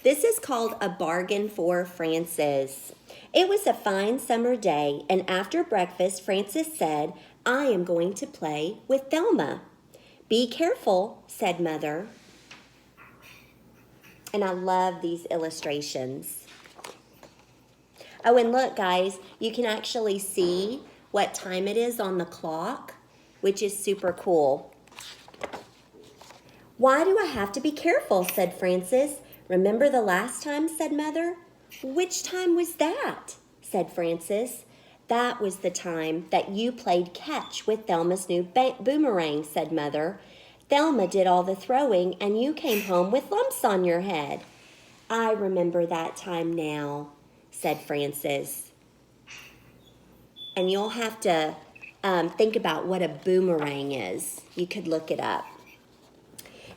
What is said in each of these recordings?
This is called A Bargain for Frances. It was a fine summer day, and after breakfast, Frances said, I am going to play with Thelma. Be careful, said Mother. And I love these illustrations. Oh, and look, guys, you can actually see what time it is on the clock, which is super cool. Why do I have to be careful, said Frances. Remember the last time, said Mother. Which time was that, said Frances. That was the time that you played catch with Thelma's new boomerang, said Mother. Thelma did all the throwing and you came home with lumps on your head. I remember that time now, said Frances. And you'll have to think about what a boomerang is. You could look it up.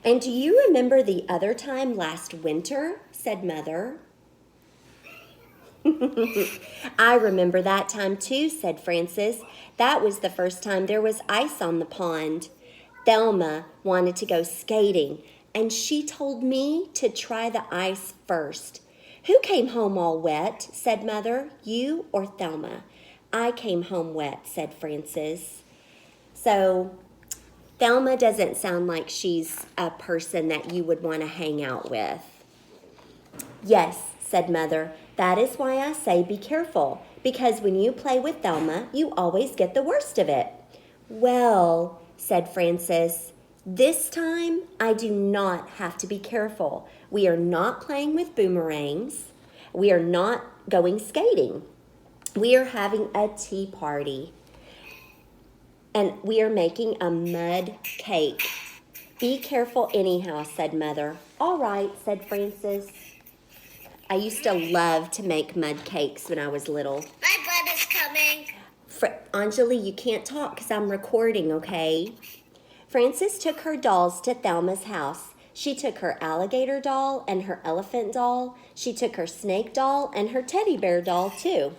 And do you remember the other time last winter, said Mother. I remember that time too, said Frances. That was the first time there was ice on the pond. Thelma wanted to go skating, and she told me to try the ice first. Who came home all wet, said Mother, you or Thelma? I came home wet, said Frances. So Thelma doesn't sound like she's a person that you would want to hang out with. Yes, said Mother, that is why I say be careful, because when you play with Thelma, you always get the worst of it. Well, said Frances, this time I do not have to be careful. We are not playing with boomerangs. We are not going skating. We are having a tea party. And we are making a mud cake. Be careful anyhow, said Mother. All right, said Frances. I used to love to make mud cakes when I was little. My brother's coming. Anjali, you can't talk because I'm recording, okay? Frances took her dolls to Thelma's house. She took her alligator doll and her elephant doll. She took her snake doll and her teddy bear doll, too.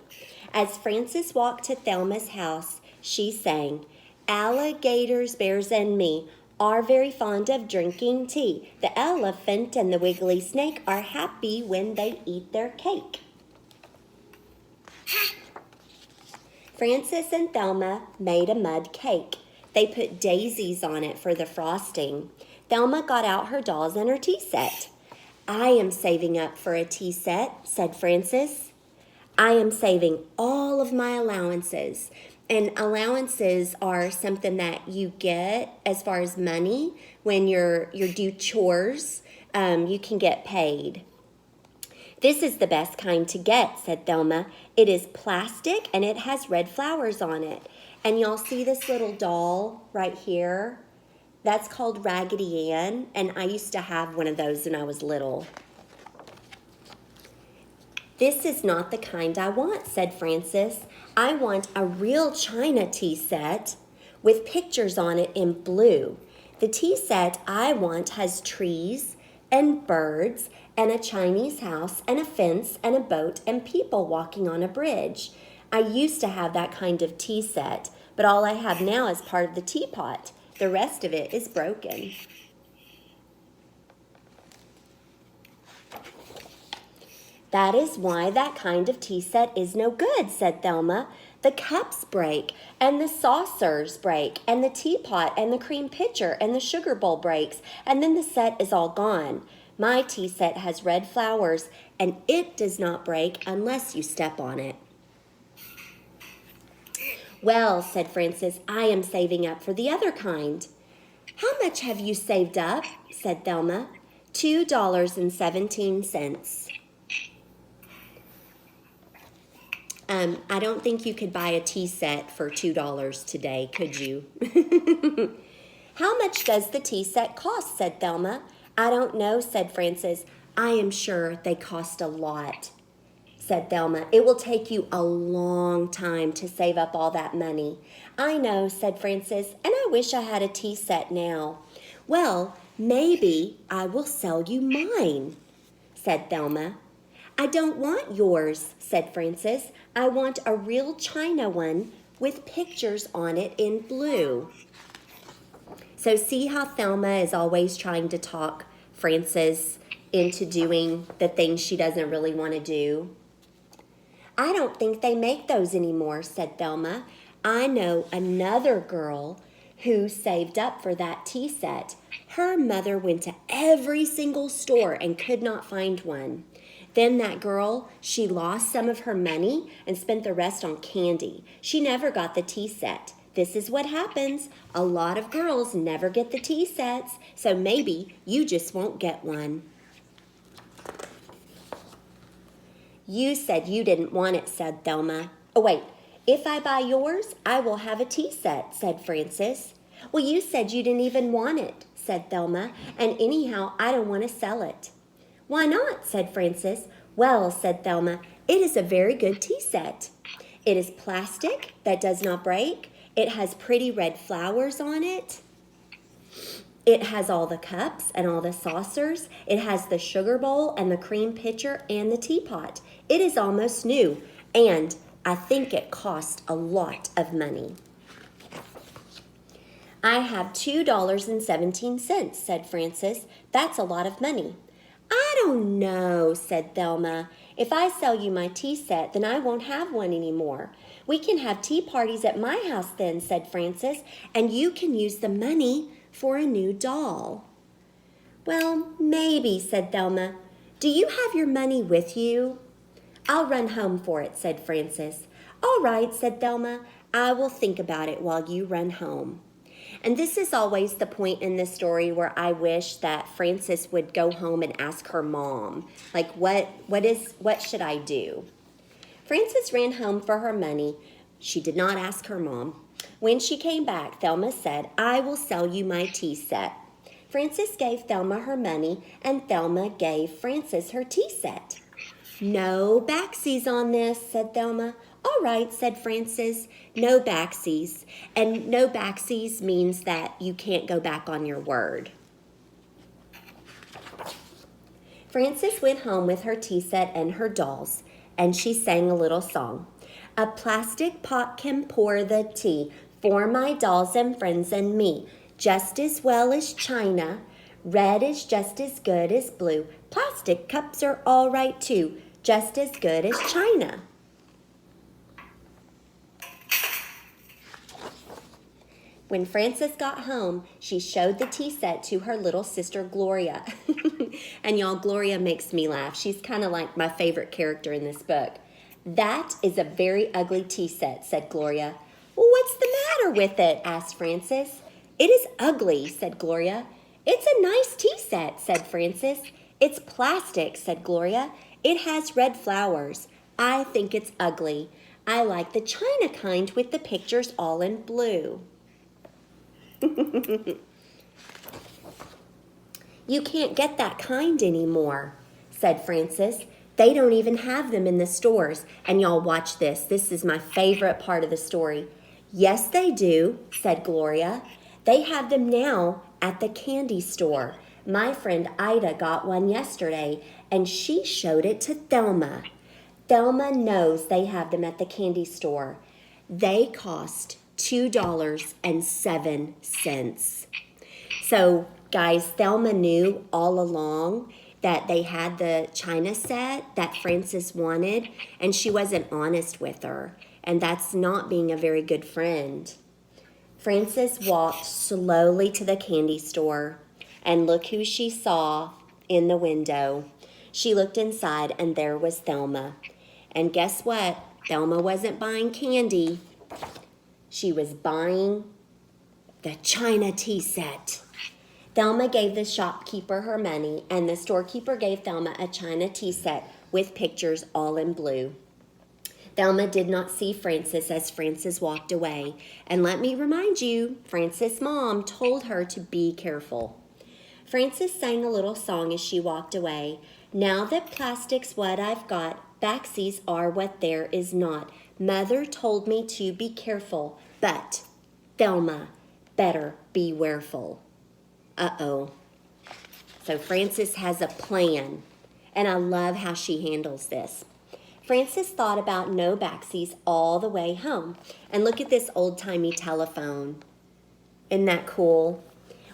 As Frances walked to Thelma's house, she sang, Alligators, bears, and me are very fond of drinking tea. The elephant and the wiggly snake are happy when they eat their cake. Frances and Thelma made a mud cake. They put daisies on it for the frosting. Thelma got out her dolls and her tea set. I am saving up for a tea set, said Frances. I am saving all of my allowances. And allowances are something that you get as far as money when you're do chores. You can get paid. This is the best kind to get, said Thelma. It is plastic and it has red flowers on it. And y'all see this little doll right here? That's called Raggedy Ann, and I used to have one of those when I was little. This is not the kind I want, said Frances. I want a real china tea set with pictures on it in blue. The tea set I want has trees and birds and a Chinese house and a fence and a boat and people walking on a bridge. I used to have that kind of tea set, but all I have now is part of the teapot. The rest of it is broken. That is why that kind of tea set is no good, said Thelma. The cups break, and the saucers break, and the teapot, and the cream pitcher, and the sugar bowl breaks, and then the set is all gone. My tea set has red flowers, and it does not break unless you step on it. Well, said Frances, I am saving up for the other kind. How much have you saved up? Said Thelma. $2.17. I don't think you could buy a tea set for $2 today, could you? How much does the tea set cost, said Thelma. I don't know, said Frances. I am sure they cost a lot, said Thelma. It will take you a long time to save up all that money. I know, said Frances, and I wish I had a tea set now. Well, maybe I will sell you mine, said Thelma. I don't want yours, said Frances. I want a real china one with pictures on it in blue. So see how Thelma is always trying to talk Frances into doing the things she doesn't really want to do. I don't think they make those anymore, said Thelma. I know another girl who saved up for that tea set. Her mother went to every single store and could not find one. Then that girl, she lost some of her money and spent the rest on candy. She never got the tea set. This is what happens. A lot of girls never get the tea sets, so maybe you just won't get one. You said you didn't want it, said Thelma. Oh, wait. If I buy yours, I will have a tea set, said Frances. Well, you said you didn't even want it, said Thelma, and anyhow, I don't want to sell it. Why not, said Frances. Well, said Thelma, it is a very good tea set. It is plastic that does not break. It has pretty red flowers on it. It has all the cups and all the saucers. It has the sugar bowl and the cream pitcher and the teapot. It is almost new, and I think it cost a lot of money. I have $2.17, said Frances. That's a lot of money. I don't know, said Thelma. If I sell you my tea set, then I won't have one anymore. We can have tea parties at my house then, said Frances, and you can use the money for a new doll. Well, maybe, said Thelma. Do you have your money with you? I'll run home for it, said Frances. All right, said Thelma. I will think about it while you run home. And this is always the point in this story where I wish that Frances would go home and ask her mom, like, what should I do? Frances ran home for her money. She did not ask her mom. When she came back, Thelma said, I will sell you my tea set. Frances gave Thelma her money, and Thelma gave Frances her tea set. No backsies on this, said Thelma. All right, said Frances. No backsies. And no backsies means that you can't go back on your word. Frances went home with her tea set and her dolls, and she sang a little song. A plastic pot can pour the tea for my dolls and friends and me, just as well as china. Red is just as good as blue. Plastic cups are all right too, just as good as china. When Frances got home, she showed the tea set to her little sister Gloria. And y'all, Gloria makes me laugh. She's kind of like my favorite character in this book. That is a very ugly tea set, said Gloria. Well, what's the matter with it? Asked Frances. It is ugly, said Gloria. It's a nice tea set, said Frances. It's plastic, said Gloria. It has red flowers. I think it's ugly. I like the china kind with the pictures all in blue. You can't get that kind anymore, said Frances. They don't even have them in the stores. And y'all watch this. This is my favorite part of the story. Yes, they do, said Gloria. They have them now at the candy store. My friend Ida got one yesterday, and she showed it to Thelma. Thelma knows they have them at the candy store. They cost $2.07. So, guys, Thelma knew all along that they had the china set that Frances wanted, and she wasn't honest with her. And that's not being a very good friend. Frances walked slowly to the candy store, and look who she saw in the window. She looked inside, and there was Thelma. And guess what? Thelma wasn't buying candy. She was buying the china tea set. Thelma gave the shopkeeper her money, and the storekeeper gave Thelma a china tea set with pictures all in blue. Thelma did not see Frances as Frances walked away. And let me remind you, Frances' mom told her to be careful. Frances sang a little song as she walked away. Now that plastic's what I've got, backsies are what there is not. Mother told me to be careful, but Thelma, better be wareful. Uh-oh. So Frances has a plan, and I love how she handles this. Frances thought about no backsies all the way home. And look at this old-timey telephone. Isn't that cool?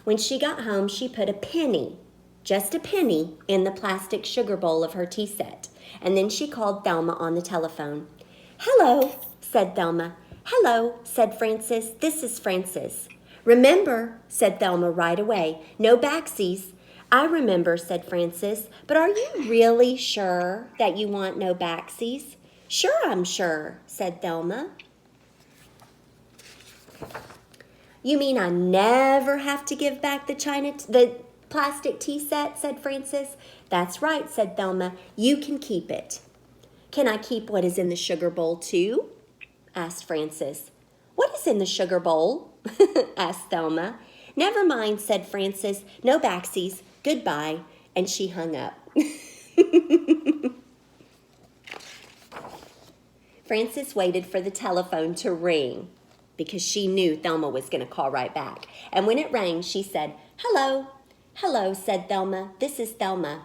When she got home, she put a penny just a penny, in the plastic sugar bowl of her tea set. And then she called Thelma on the telephone. "Hello," said Thelma. "Hello," said Frances. "This is Frances." "Remember," said Thelma right away, "no backsies." "I remember," said Frances, "but are you really sure that you want no backsies?" "Sure, I'm sure," said Thelma. "You mean I never have to give back the plastic tea set?" said Frances. "That's right," said Thelma. "You can keep it." "Can I keep what is in the sugar bowl too?" asked Frances. "What is in the sugar bowl?" asked Thelma. "Never mind," said Frances. "No backsies. Goodbye." And she hung up. Frances waited for the telephone to ring because she knew Thelma was going to call right back. And when it rang, she said, "Hello." "Hello," said Thelma. "This is Thelma."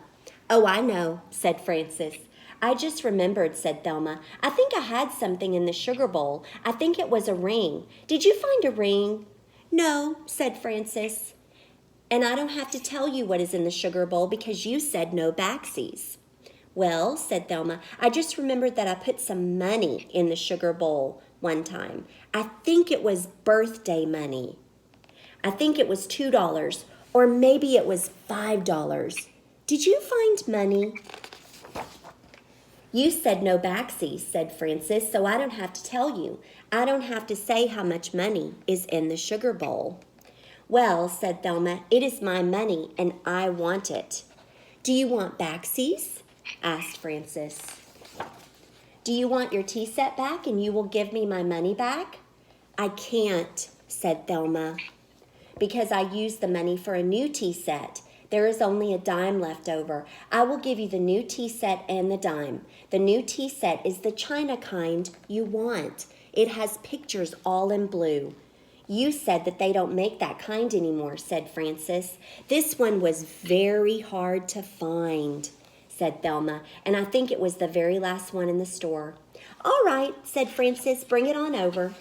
"Oh, I know," said Frances. "I just remembered," said Thelma. "I think I had something in the sugar bowl. I think it was a ring. Did you find a ring?" "No," said Frances. "And I don't have to tell you what is in the sugar bowl because you said no backsies." "Well," said Thelma, "I just remembered that I put some money in the sugar bowl one time. I think it was birthday money. I think it was $2, or maybe it was $5. Did you find money?" "You said no backsies," said Frances, "so I don't have to tell you. I don't have to say how much money is in the sugar bowl." "Well," said Thelma, "it is my money and I want it." "Do you want backsies?" asked Frances. "Do you want your tea set back and you will give me my money back?" "I can't," said Thelma, "because I used the money for a new tea set. There is only a dime left over. I will give you the new tea set and the dime. The new tea set is the china kind you want. It has pictures all in blue." "You said that they don't make that kind anymore," said Frances. "This one was very hard to find," said Thelma, "and I think it was the very last one in the store." "All right," said Frances, "bring it on over."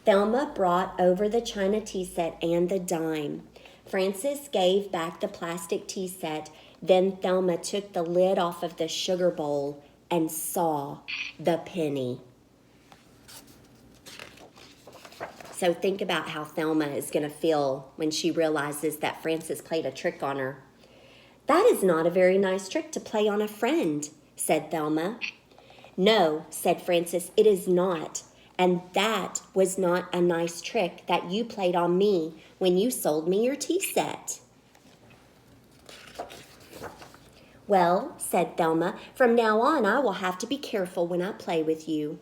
Thelma brought over the china tea set and the dime. Frances gave back the plastic tea set. Then Thelma took the lid off of the sugar bowl and saw the penny. So think about how Thelma is going to feel when she realizes that Frances played a trick on her. "That is not a very nice trick to play on a friend," said Thelma. "No," said Frances, "it is not. And that was not a nice trick that you played on me when you sold me your tea set." "Well," said Thelma, "from now on I will have to be careful when I play with you."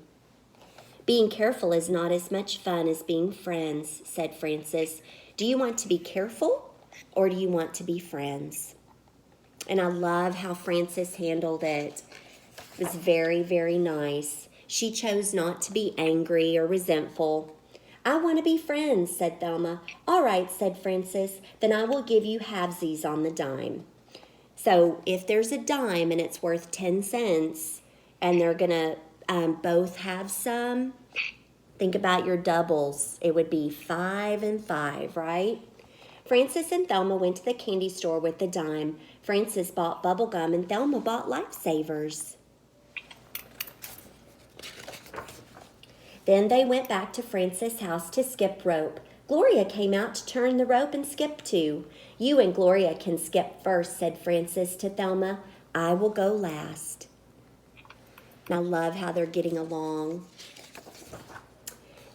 "Being careful is not as much fun as being friends," said Frances. "Do you want to be careful or do you want to be friends?" And I love how Frances handled it. It was very, very nice. She chose not to be angry or resentful. "I want to be friends," said Thelma. "All right," said Frances, "then I will give you halvesies on the dime." So if there's a dime and it's worth 10 cents and they're going to both have some, think about your doubles. It would be 5 and 5, right? Frances and Thelma went to the candy store with the dime. Frances bought bubble gum and Thelma bought Lifesavers. Then they went back to Frances' house to skip rope. Gloria came out to turn the rope and skip too. "You and Gloria can skip first," said Frances to Thelma. "I will go last." And I love how they're getting along.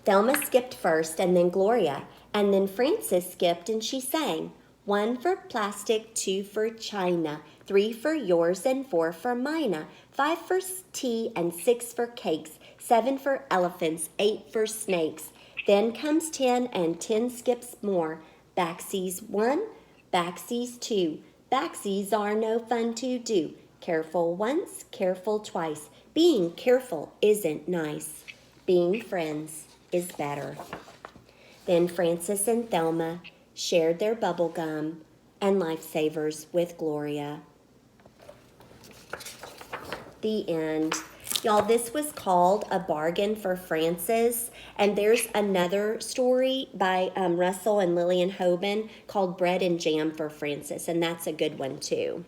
Thelma skipped first and then Gloria. And then Frances skipped and she sang, "1 for plastic, 2 for china, 3 for yours and 4 for mina, 5 for tea and 6 for cakes, 7 for elephants, 8 for snakes. Then comes 10 and 10 skips more. Backsies 1, backsies 2. Backsies are no fun to do. Careful once, careful twice. Being careful isn't nice. Being friends is better." Then Frances and Thelma shared their bubble gum and Lifesavers with Gloria. The end. Y'all, this was called A Bargain for Frances, And there's another story by Russell and Lillian Hoban called Bread and Jam for Francis, and that's a good one too.